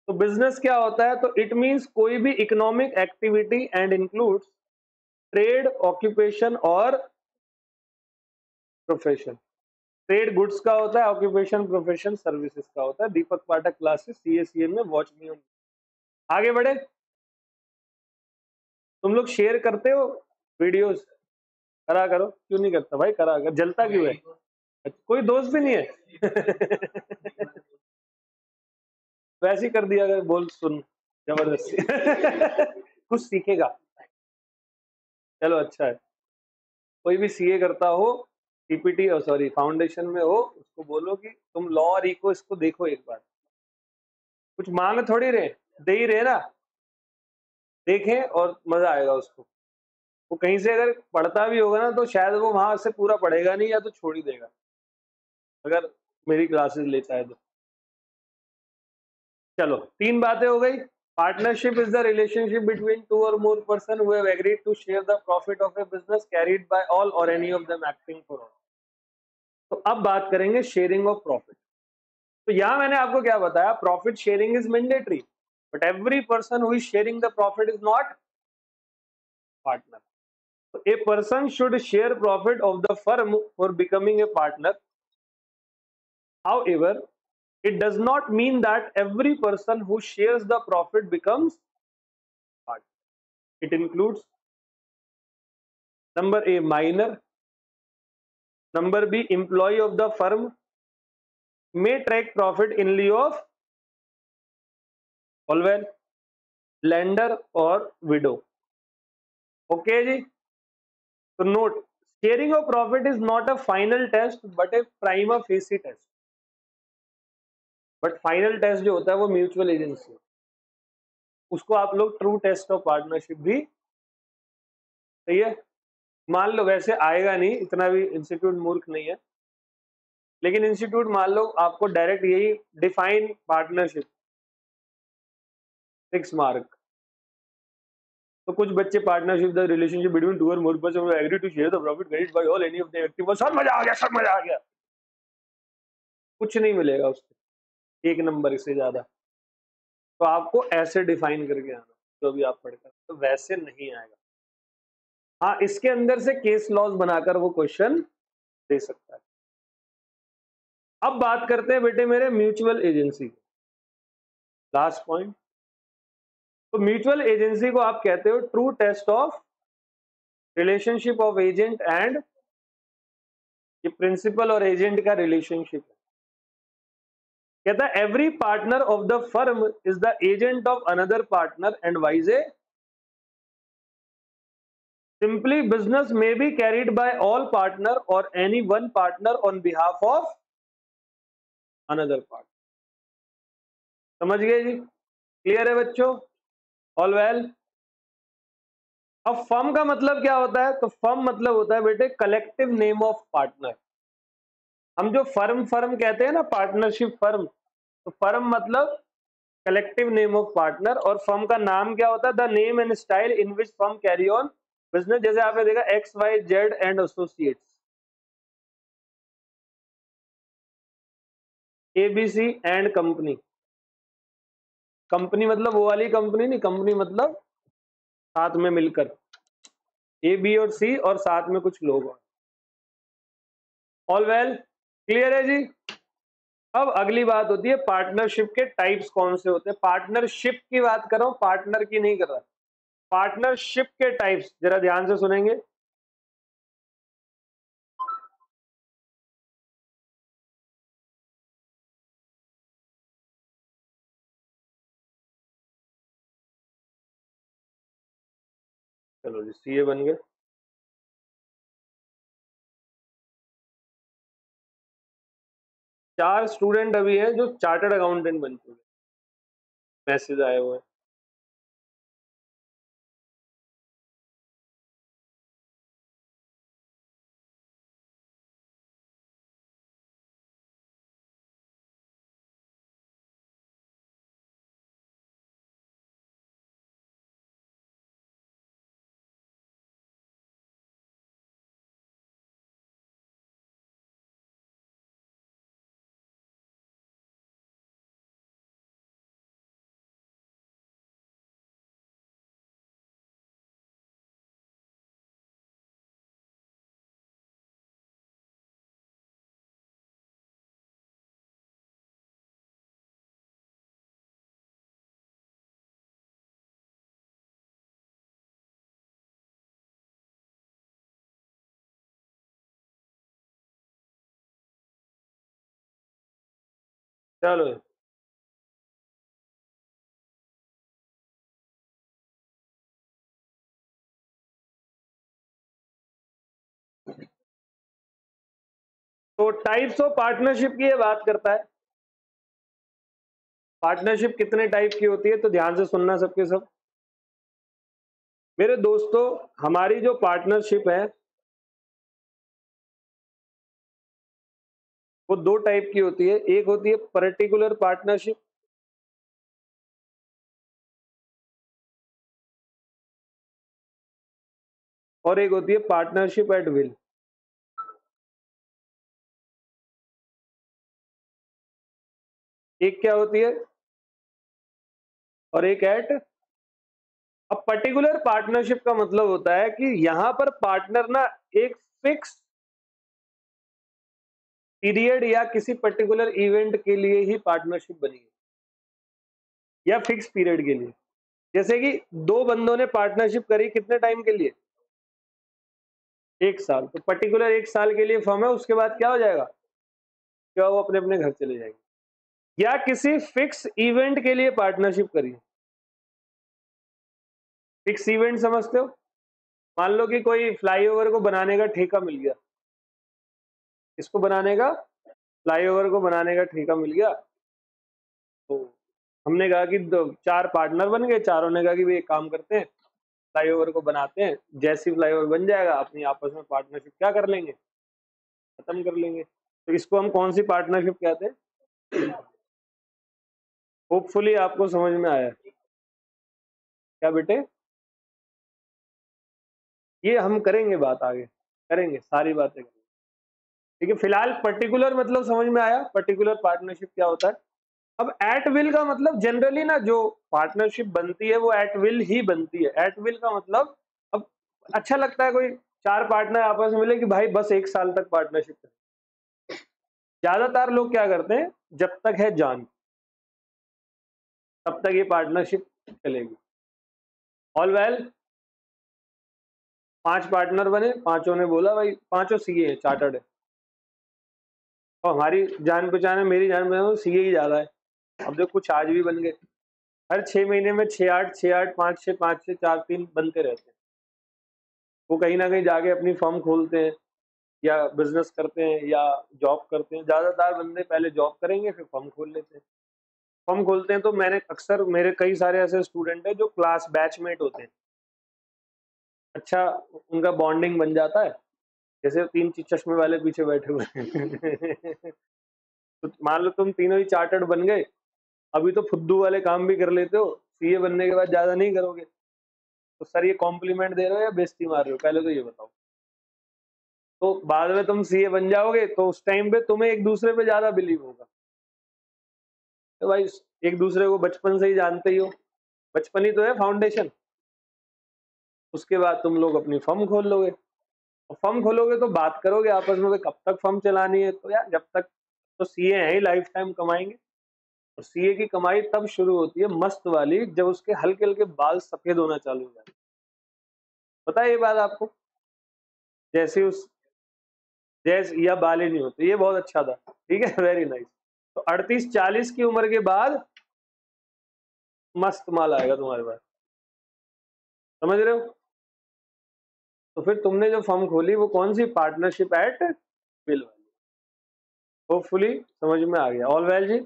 तो बिजनेस क्या होता है, तो इट मींस कोई भी economic activity and includes trade, occupation और प्रोफेशन। ट्रेड गुड्स का होता है, ऑक्यूपेशन प्रोफेशन सर्विसेज का होता है। दीपक पाठक क्लासेस CACM में वॉच मी ऑन। आगे बढ़े, तुम लोग शेयर करते हो वीडियोस, करा करो, क्यों नहीं करता भाई, करा कर, जलता क्यों है? कोई दोस्त भी नहीं है वैसे ही कर दिया अगर, बोल सुन जबरदस्ती कुछ सीखेगा। चलो अच्छा है, कोई भी सीए करता हो, सीपीटी और सॉरी फाउंडेशन में हो, उसको बोलो कि तुम लॉ और इको इसको देखो एक बार, कुछ मांग थोड़ी रहे, दे ही रहे ना, देखें और मजा आएगा उसको। वो कहीं से अगर पढ़ता भी होगा ना तो शायद वो वहां से पूरा पढ़ेगा नहीं, या तो छोड़ ही देगा अगर मेरी क्लासेस लेता है तो। चलो 3 बातें हो गई। Partnership is the relationship between 2 और more person who have agreed to share the profit of a business carried by all or any of them acting for all. तो अब बात करेंगे शेयरिंग ऑफ प्रॉफिट। तो यहां मैंने आपको क्या बताया, profit sharing is mandatory, but every person who is sharing the profit is not partner. So a person should share profit of the firm for becoming a partner. However, it does not mean that every person who shares the profit becomes partner. It includes number A, minor, number B, employee of the firm may track profit in lieu of all well, lender or widow. Okay जी, तो note, sharing of profit is not a final test but a prima facie test. But final test जो होता है वो म्यूचुअल एजेंसी, उसको आप लोग ट्रू टेस्ट ऑफ पार्टनरशिप भी, सही है। मान लो वैसे आएगा नहीं, इतना भी इंस्टीट्यूट मूर्ख नहीं है, लेकिन इंस्टीट्यूट मान लो आपको डायरेक्ट यही डिफाइन पार्टनरशिप 6 मार्क, तो कुछ बच्चे पार्टनरशिप द रिलेशनशिप बिटवीन 2 और more person who agree to share the profit credit by all any of the active. सब मजा आ गया, सब मजा आ गया, कुछ नहीं मिलेगा उससे 1 नंबर से ज्यादा। तो आपको ऐसे डिफाइन करके आना जो भी आप पढ़कर, तो वैसे नहीं आएगा। हाँ, इसके अंदर से केस लॉज बनाकर वो क्वेश्चन दे सकता है। अब बात करते हैं बेटे मेरे म्यूचुअल एजेंसी, लास्ट पॉइंट। तो म्यूचुअल एजेंसी को आप कहते हो true test of relationship of agent and, ये प्रिंसिपल और एजेंट का रिलेशनशिप है। कहता है every partner of the firm is the agent of another partner and vice a. Simply, business may be carried by all partner or any one partner on behalf of another partner. समझ गए जी? क्लियर है बच्चों? All well. अब फर्म का मतलब क्या होता है? तो फर्म मतलब होता है बेटे कलेक्टिव नेम ऑफ पार्टनर। हम जो फर्म फर्म कहते हैं ना, पार्टनरशिप फर्म, तो फर्म मतलब कलेक्टिव नेम ऑफ पार्टनर, और फर्म का नाम क्या होता है? The name and style in which firm carry on business. जैसे आपने देखा XYZ and associates, ABC and company. Company मतलब वो वाली कंपनी नहीं, कंपनी मतलब साथ में मिलकर A, B और C और साथ में कुछ लोग। ऑल वेल, क्लियर है जी? अब अगली बात होती है पार्टनरशिप के टाइप्स कौन से होते हैं। पार्टनरशिप की बात कर रहा हूं, पार्टनर की नहीं कर रहा। पार्टनरशिप के टाइप्स जरा ध्यान से सुनेंगे। चलो जी, CA बन गए। चार स्टूडेंट अभी है जो चार्टर्ड अकाउंटेंट बन चुके, मैसेज आए हुए हैं। चलो, तो टाइप्स ऑफ पार्टनरशिप की ये बात करता है। पार्टनरशिप कितने टाइप की होती है, तो ध्यान से सुनना सबके सब। मेरे दोस्तों, हमारी जो पार्टनरशिप है वो दो टाइप की होती है। एक होती है पर्टिकुलर पार्टनरशिप, और एक होती है पार्टनरशिप एट विल। एक क्या होती है और एक एट। अब पर्टिकुलर पार्टनरशिप का मतलब होता है कि यहां पर पार्टनर ना एक फिक्स पीरियड या किसी पर्टिकुलर इवेंट के लिए ही पार्टनरशिप बनी है, या फिक्स पीरियड के लिए। जैसे कि दो बंदों ने पार्टनरशिप करी, कितने टाइम के लिए? 1 साल। तो पर्टिकुलर 1 साल के लिए फर्म है, उसके बाद क्या हो जाएगा? क्या वो अपने अपने घर चले जाएंगे। या किसी फिक्स इवेंट के लिए पार्टनरशिप करी। फिक्स इवेंट समझते हो? मान लो कि कोई फ्लाईओवर को बनाने का ठेका मिल गया। इसको बनाने का, फ्लाईओवर को बनाने का ठेका मिल गया। तो हमने कहा कि चार पार्टनर बन गए, चारों ने कहा कि भाई एक काम करते हैं, फ्लाईओवर को बनाते हैं। जैसे ही फ्लाईओवर बन जाएगा अपनी आपस में पार्टनरशिप क्या कर लेंगे? खत्म कर लेंगे। तो इसको हम कौन सी पार्टनरशिप कहते हैं? होपफुली आपको समझ में आया। क्या बेटे? ये हम करेंगे बात आगे, करेंगे सारी बातें करेंगे। ठीक है, फिलहाल पर्टिकुलर मतलब समझ में आया, पर्टिकुलर पार्टनरशिप क्या होता है। अब एट विल का मतलब जनरली ना जो पार्टनरशिप बनती है वो एट विल ही बनती है। एट विल का मतलब, अब अच्छा लगता है कोई चार पार्टनर आपस में मिले कि भाई बस 1 साल तक पार्टनरशिप करें। ज्यादातर लोग क्या करते हैं, जब तक है जान तब तक ये पार्टनरशिप चलेगी। ऑल वेल, 5 पार्टनर बने, पांचों ने बोला भाई, पांचों सीए हैं, चार्टर्ड है, और हमारी जान पहचान है, मेरी जान पहचान सीए ही ज्यादा है। अब देखो कुछ आज भी बन गए। हर 6 महीने में 6-8, 6-8, 5-6, 5-6, 4-3 बनते रहते हैं। वो कहीं ना कहीं जाके अपनी फर्म खोलते हैं, या बिजनेस करते हैं, या जॉब करते हैं। ज्यादातर बंदे पहले जॉब करेंगे फिर फर्म खोल लेते हैं। फर्म खोलते हैं तो मैंने अक्सर, मेरे कई सारे ऐसे स्टूडेंट हैं जो क्लास बैचमेट होते हैं। अच्छा, उनका बॉन्डिंग बन जाता है। जैसे तीन चश्मे वाले पीछे बैठे हुए हैं। तो मान लो तुम तीनों ही चार्टर्ड बन गए, अभी तो फुद्दू वाले काम भी कर लेते हो, सीए बनने के बाद ज्यादा नहीं करोगे। तो सर ये कॉम्प्लीमेंट दे रहे हो या बेइज्जती मार रहे हो, पहले तो ये बताओ। तो बाद में तुम सीए बन जाओगे तो उस टाइम पे तुम्हें एक दूसरे पे ज्यादा बिलीव होगा। तो भाई एक दूसरे को बचपन से ही जानते ही हो, बचपन ही तो है फाउंडेशन। उसके बाद तुम लोग अपनी फर्म खोल लोगे, और फर्म खोलोगे तो बात करोगे आपस में कब तक फर्म चलानी है। तो यार जब तक, तो सीए है ही लाइफ टाइम कमाएंगे। और सीए की कमाई तब शुरू होती है मस्त वाली, जब उसके हल्के हल्के बाल सफेद होना चालू हो जाए। पता है ये बात आपको? जैसे उस, जैसे या बाल ही नहीं होते, ये बहुत अच्छा था। ठीक है, वेरी नाइस। तो 38-40 की उम्र के बाद मस्त माल आएगा तुम्हारे पास। समझ रहे हो? तो फिर तुमने जो फर्म खोली वो कौन सी? पार्टनरशिप एट विल वाली। होपफुली समझ में आ गया। ऑल वेल जी।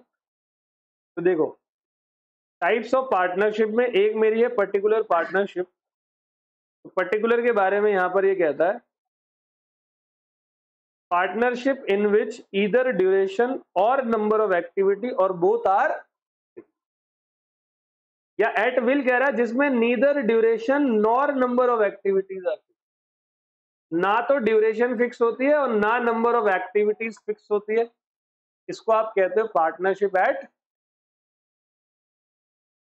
तो देखो, टाइप्स ऑफ पार्टनरशिप में एक मेरी है पर्टिकुलर पार्टनरशिप। तो पर्टिकुलर के बारे में यहां पर ये कहता है, partnership in which either duration और नंबर ऑफ एक्टिविटी और बोथ आर, या एट विल कह रहा है जिसमें neither duration nor number of activities are. ना तो ड्यूरेशन फिक्स होती है और ना नंबर ऑफ एक्टिविटीज फिक्स होती है। इसको आप कहते हो पार्टनरशिप एट।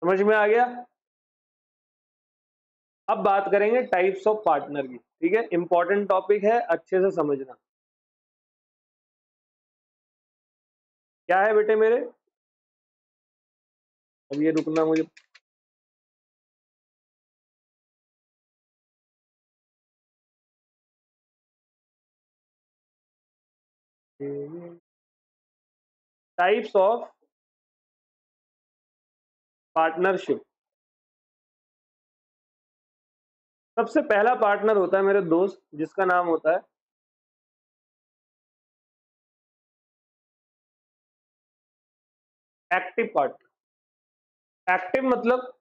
समझ में आ गया? अब बात करेंगे टाइप्स ऑफ पार्टनर की। ठीक है, इंपॉर्टेंट टॉपिक है, अच्छे से समझना। क्या है बेटे मेरे? अब ये रुकना मुझे, टाइप्स ऑफ पार्टनरशिप। सबसे पहला पार्टनर होता है मेरे दोस्त, जिसका नाम होता है एक्टिव पार्टनर। एक्टिव मतलब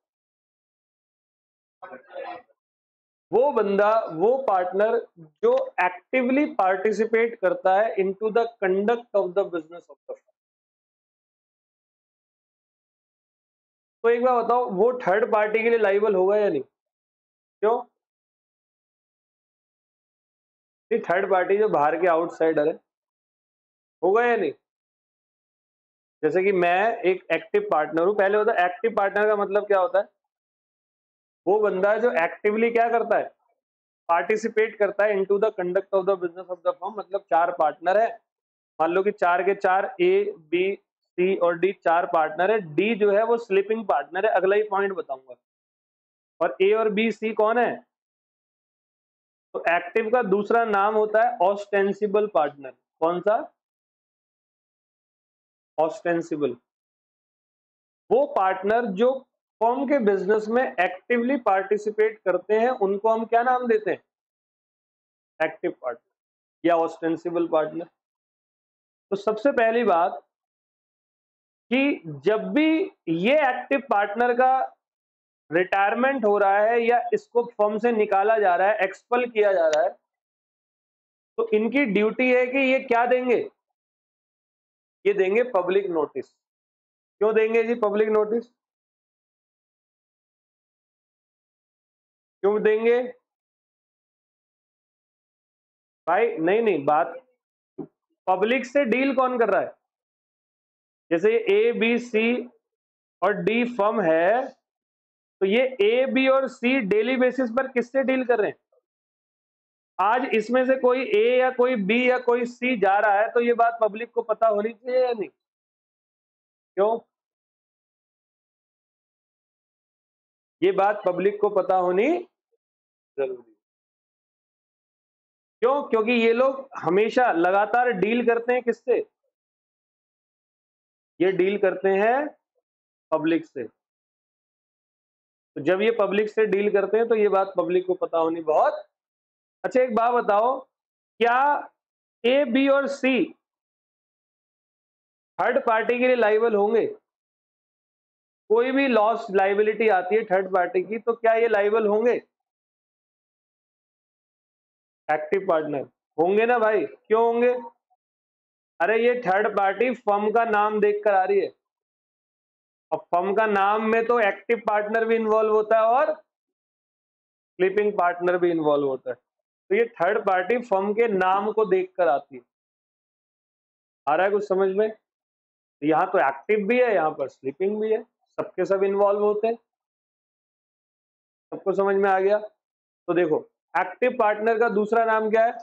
वो बंदा, वो पार्टनर जो एक्टिवली पार्टिसिपेट करता है into the conduct of the business of the firm. तो एक बार बताओ, वो थर्ड पार्टी के लिए लाइबल होगा या नहीं? क्यों? थर्ड पार्टी जो बाहर के आउटसाइडर है, होगा या नहीं? जैसे कि मैं एक एक्टिव पार्टनर हूं। पहले होता है एक्टिव पार्टनर का मतलब क्या होता है? वो बंदा जो एक्टिवली क्या करता है, पार्टिसिपेट करता है into the conduct of the business of the firm. मतलब चार पार्टनर है, मान लो कि चार के चार, ए बी सी और डी चार पार्टनर है। डी जो है वो स्लीपिंग पार्टनर है, अगला ही पॉइंट बताऊंगा। और ए और बी सी कौन है? तो एक्टिव का दूसरा नाम होता है ऑस्टेंसिबल पार्टनर। कौन सा? ऑस्टेंसिबल। वो पार्टनर जो फर्म के बिजनेस में एक्टिवली पार्टिसिपेट करते हैं उनको हम क्या नाम देते हैं? एक्टिव पार्टनर या ऑस्टेंसिबल पार्टनर। तो सबसे पहली बात कि जब भी ये एक्टिव पार्टनर का रिटायरमेंट हो रहा है या इसको फर्म से निकाला जा रहा है, एक्सपल किया जा रहा है, तो इनकी ड्यूटी है कि ये क्या देंगे? ये देंगे पब्लिक नोटिस। क्यों देंगे जी पब्लिक नोटिस? क्यों देंगे भाई? नहीं नहीं, बात पब्लिक से डील कौन कर रहा है? जैसे ये ए बी सी और डी फर्म है, तो ये ए बी और सी डेली बेसिस पर किससे डील कर रहे हैं? आज इसमें से कोई ए या कोई बी या कोई सी जा रहा है तो ये बात पब्लिक को पता होनी चाहिए या नहीं? क्यों? ये बात पब्लिक को पता होनी जरूरी। क्यों? क्योंकि ये लोग हमेशा लगातार डील करते हैं किससे? ये डील करते हैं पब्लिक से। तो जब ये पब्लिक से डील करते हैं तो ये बात पब्लिक को पता होनी बहुत। अच्छा एक बात बताओ, क्या ए बी और सी थर्ड पार्टी के लिए लाइबल होंगे? कोई भी लॉस लाइबिलिटी आती है थर्ड पार्टी की तो क्या ये लाइबल होंगे? एक्टिव पार्टनर होंगे ना भाई। क्यों होंगे? अरे ये थर्ड पार्टी फर्म का नाम देखकर आ रही है। अब फर्म का नाम में तो एक्टिव पार्टनर भी इन्वॉल्व होता है और स्लीपिंग पार्टनर भी इन्वॉल्व होता है। तो ये थर्ड पार्टी फर्म के नाम को देखकर आती है। आ रहा है कुछ समझ में? यहाँ तो एक्टिव भी है, यहाँ पर स्लीपिंग भी है, सबके सब इन्वॉल्व होते हैं। सबको समझ में आ गया? तो देखो, एक्टिव पार्टनर का दूसरा नाम क्या है?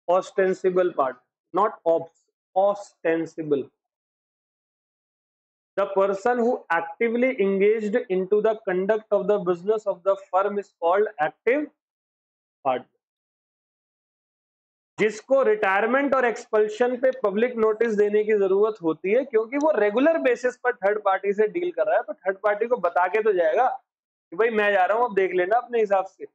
Ostensible partner, not obs, ostensible. The person who actively engaged into the conduct of the business of the firm is called active partner। जिसको रिटायरमेंट और एक्सपल्शन पे पब्लिक नोटिस देने की जरूरत होती है क्योंकि वो रेगुलर बेसिस पर थर्ड पार्टी से डील कर रहा है, तो थर्ड पार्टी को बता के तो जाएगा कि भाई मैं जा रहा हूं, अब देख लेना अपने हिसाब से।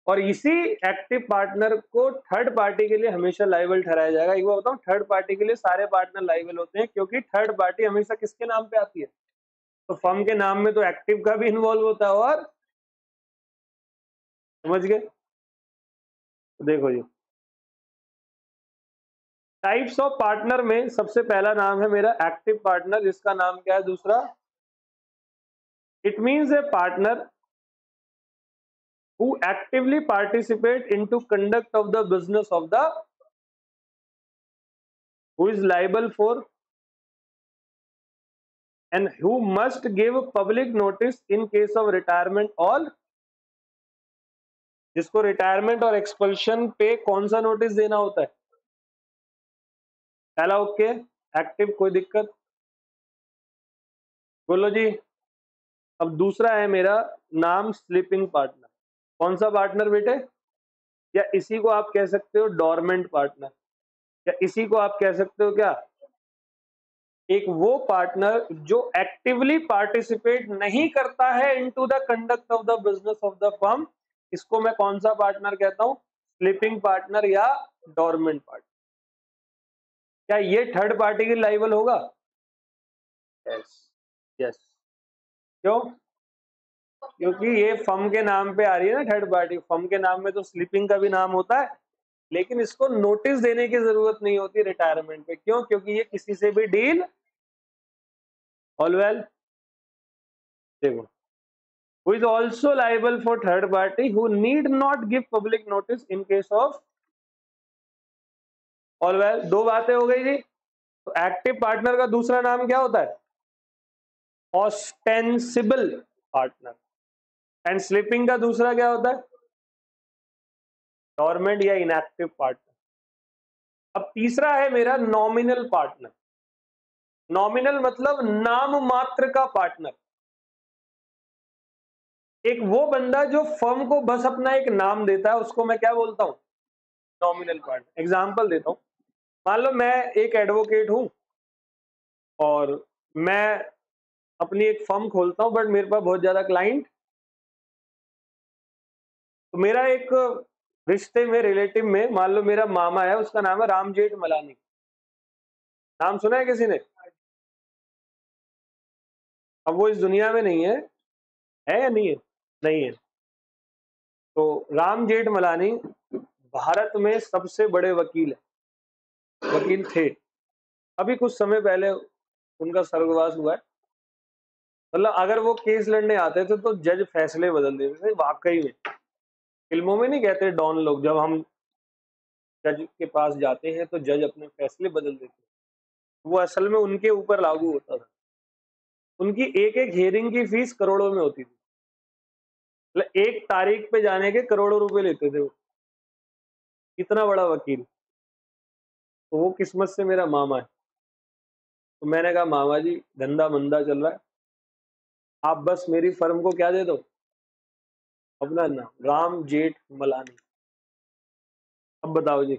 और इसी एक्टिव पार्टनर को थर्ड पार्टी के लिए हमेशा लाइबल ठहराया जाएगा। एक बार बताऊं, थर्ड पार्टी के लिए सारे पार्टनर लाइबल होते हैं क्योंकि थर्ड पार्टी हमेशा किसके नाम पे आती है? तो फर्म के नाम में तो एक्टिव का भी इन्वॉल्व होता है। और समझ गए? तो देखो जी, टाइप्स ऑफ पार्टनर में सबसे पहला नाम है मेरा एक्टिव पार्टनर, जिसका नाम क्या है दूसरा? It means A partner who actively participate into conduct of the business of the, who is liable for and who must give public notice in case of retirement or, जिसको रिटायरमेंट और एक्सपल्शन पे कौन सा नोटिस देना होता है? पहला ओके, एक्टिव, कोई दिक्कत? बोलो जी। अब दूसरा है मेरा नाम स्लीपिंग पार्टनर। कौन सा पार्टनर बेटे? या इसी को आप कह सकते हो डोरमेंट पार्टनर, या इसी को आप कह सकते हो क्या? एक वो पार्टनर जो एक्टिवली पार्टिसिपेट नहीं करता है into the conduct of the business of the firm, इसको मैं कौन सा पार्टनर कहता हूं? स्लीपिंग पार्टनर या डोरमेंट पार्टनर। क्या ये थर्ड पार्टी की लाइबल होगा? यस। यस। क्यों? क्योंकि ये फर्म के नाम पे आ रही है ना थर्ड पार्टी। फर्म के नाम में तो स्लीपिंग का भी नाम होता है, लेकिन इसको नोटिस देने की जरूरत नहीं होती रिटायरमेंट पे। क्यों? क्योंकि ये किसी से भी डील ऑल वेल। देखो, who is also liable for third party who need not give public notice in case of all well. दो बातें हो गई जी। तो एक्टिव पार्टनर का दूसरा नाम क्या होता है? Ostensible partner. एंड स्लीपिंग का दूसरा क्या होता है? डॉर्मेंट या इनएक्टिव पार्टनर। अब तीसरा है मेरा नॉमिनल पार्टनर। नॉमिनल मतलब नाम मात्र का पार्टनर। एक वो बंदा जो फर्म को बस अपना एक नाम देता है, उसको मैं क्या बोलता हूं? Nominal partner. एग्जांपल देता हूं। मान लो मैं एक एडवोकेट हूं और मैं अपनी एक फर्म खोलता हूं, बट मेरे पास बहुत ज्यादा क्लाइंट। तो मेरा एक रिश्ते में, रिलेटिव में, मान लो मेरा मामा है, उसका नाम है राम जेठमलानी। नाम सुना है किसी ने? अब वो इस दुनिया में नहीं है या नहीं है? नहीं है। तो राम जेठमलानी भारत में सबसे बड़े वकील है, वकील थे। अभी कुछ समय पहले उनका स्वर्गवास हुआ है। मतलब अगर वो केस लड़ने आते थे तो जज फैसले बदल देते थे, वाकई में। फिल्मों में नहीं कहते डॉन लोग, जब हम जज के पास जाते हैं तो जज अपने फैसले बदल देते हैं, वो असल में उनके ऊपर लागू होता था। उनकी एक एक हियरिंग की फीस करोड़ों में होती थी। मतलब एक तारीख पे जाने के करोड़ों रुपए लेते थे वो। इतना बड़ा वकील। तो वो किस्मत से मेरा मामा है। तो मैंने कहा, मामा जी धंधा मंदा चल रहा है, आप बस मेरी फर्म को क्या दे दो? अपना नाम, राम जेठ मलानी। अब बताओ जी,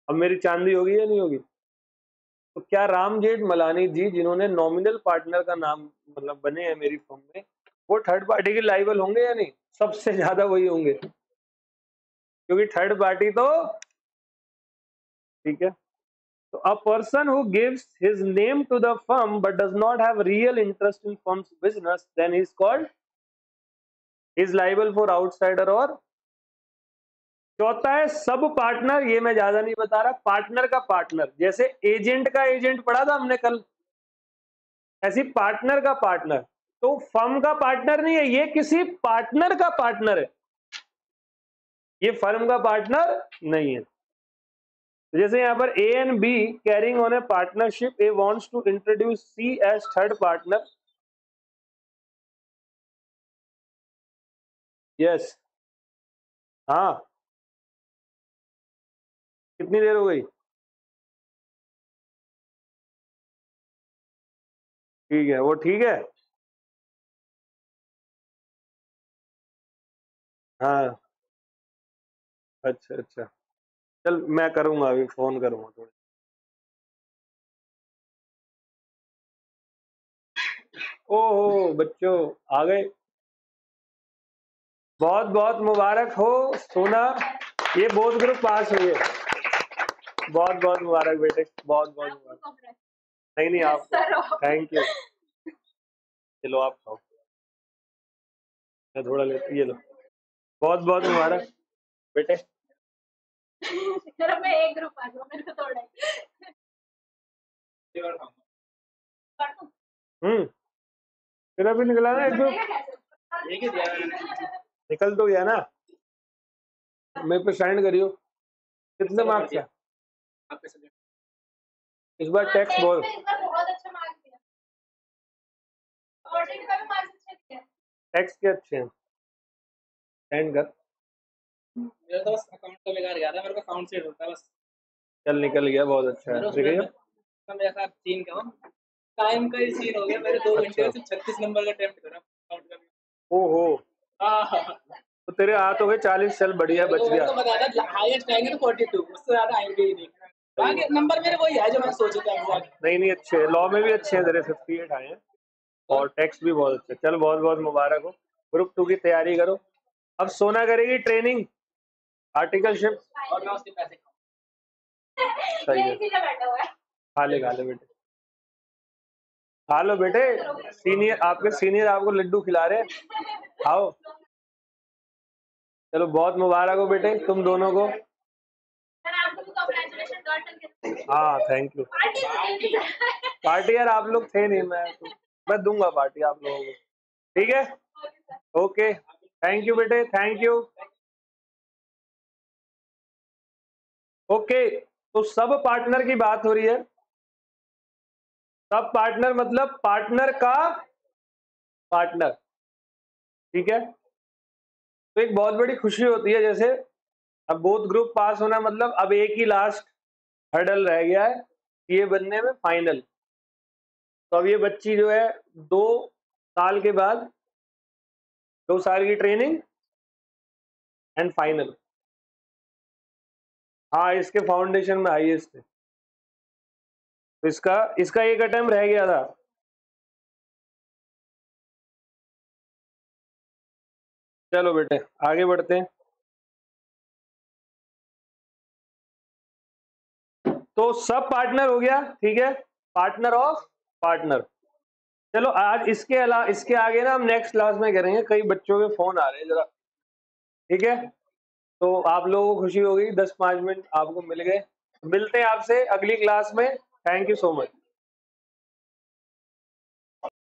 अब मेरी चांदी होगी या नहीं होगी? तो क्या राम जेठ मलानी जी, जिन्होंने नॉमिनल पार्टनर का नाम मतलब बने हैं मेरी फर्म में, वो थर्ड पार्टी के लायबल होंगे या नहीं? सबसे ज्यादा वही होंगे, क्योंकि थर्ड पार्टी तो ठीक है। तो a person who gives his name to the firm but does not have real interest in firm's business, then he is called, is liable for outsider और चौथा है सब पार्टनर। ये मैं ज्यादा नहीं बता रहा, पार्टनर का पार्टनर। जैसे एजेंट का एजेंट पढ़ा था हमने कल, ऐसी पार्टनर का पार्टनर। तो फर्म का पार्टनर नहीं है, ये किसी पार्टनर का पार्टनर है, ये फर्म का पार्टनर नहीं है। जैसे यहाँ पर A and B carrying on a partnership, A wants to introduce C as third partner. Yes. हाँ, कितनी देर हो गई? ठीक है, वो ठीक है। हाँ, अच्छा अच्छा। चल मैं करूंगा, अभी फोन करूंगा थोड़ी। ओहो बच्चों आ गए, बहुत बहुत मुबारक हो सोना, ये बोथ ग्रुप पास हुई है। बहुत बहुत मुबारक बेटे, बहुत बहुत मुबारक। नहीं नहीं, आप थैंक यू। चलो आप खाओ, मैं थोड़ा लेती, ये लो। बहुत बहुत मुबारक बेटे। मैं एक ग्रुप आ जाऊं, मेरे को थोड़ा तेरा भी निकला ना एक ग्रुप? निकल तो गया ना? मेरे पे साइन करियो। कितने मार्क्स है इस बार? टेक्स्ट बोल। बहुत अच्छा मार्क्स दिया, ऑडिट का भी मार्क्स अच्छा दिया। टेक्स्ट के अच्छे हैं, सेंड कर। मेरा तो बस अकाउंट का बेकार गया था, मेरे को अकाउंट से होता बस। चल निकल गया, बहुत अच्छा है। ठीक है, मेरे साथ सीन का टाइम का ही सीन हो गया, मेरे 2 घंटे अच्छा। से 36 नंबर का अटेम्प्ट करा अकाउंट का भी। ओहो, हाँ, तो तेरे हाथ हो गए 40। चल बढ़िया, बच गया। तो बता था हाईएस्ट आएंगे तो 42, उससे ज्यादा आएंगे ही नहीं। बाकी नंबर मेरे वही है जो मैं सोचा था एग्जैक्ट। नहीं नहीं, अच्छे लॉ में भी अच्छे हैं तेरे, 58 आए हैं, और टेक्स्ट भी बहुत अच्छे। चल बहुत बहुत मुबारक हो। ग्रुप 2 की तैयारी करो। अब सोना करेगी ट्रेनिंग आर्टिकलशिप, और मैं उसके पैसे सही है। ये इसी का बैठा हुआ है। खा ले बेटे। खा लो बेटे, सीनियर आपके सीनियर आपको लड्डू खिला रहे हैं, खाओ। चलो बहुत मुबारक हो बेटे तुम दोनों को। सर आपको भी कांग्रेचुलेशन डॉटर। हाँ थैंक यू। पार्टी तो दे दी जाए। पार्टी यार आप लोग थे नहीं, मैं दूंगा पार्टी आप लोगों को, ठीक है। ओके थैंक यू बेटे, थैंक यू। ओके तो सब पार्टनर की बात हो रही है। सब पार्टनर मतलब पार्टनर का पार्टनर, ठीक है। तो एक बहुत बड़ी खुशी होती है, जैसे अब बोथ ग्रुप पास होना मतलब अब एक ही लास्ट हर्डल रह गया है ये बनने में फाइनल। तो अब ये बच्ची जो है 2 साल के बाद 2 साल की ट्रेनिंग एंड फाइनल। हाँ इसके फाउंडेशन में हाईएस्ट है, तो इसका एक अटेम्प्ट रह गया था। चलो बेटे आगे बढ़ते हैं। तो सब पार्टनर हो गया, ठीक है, पार्टनर ऑफ पार्टनर। चलो आज इसके आगे ना हम नेक्स्ट क्लास में करेंगे, कई बच्चों के फोन आ रहे हैं जरा, ठीक है। तो आप लोगों को खुशी होगी, 10-5 मिनट आपको मिल गए। मिलते हैं आपसे अगली क्लास में। Thank you so much.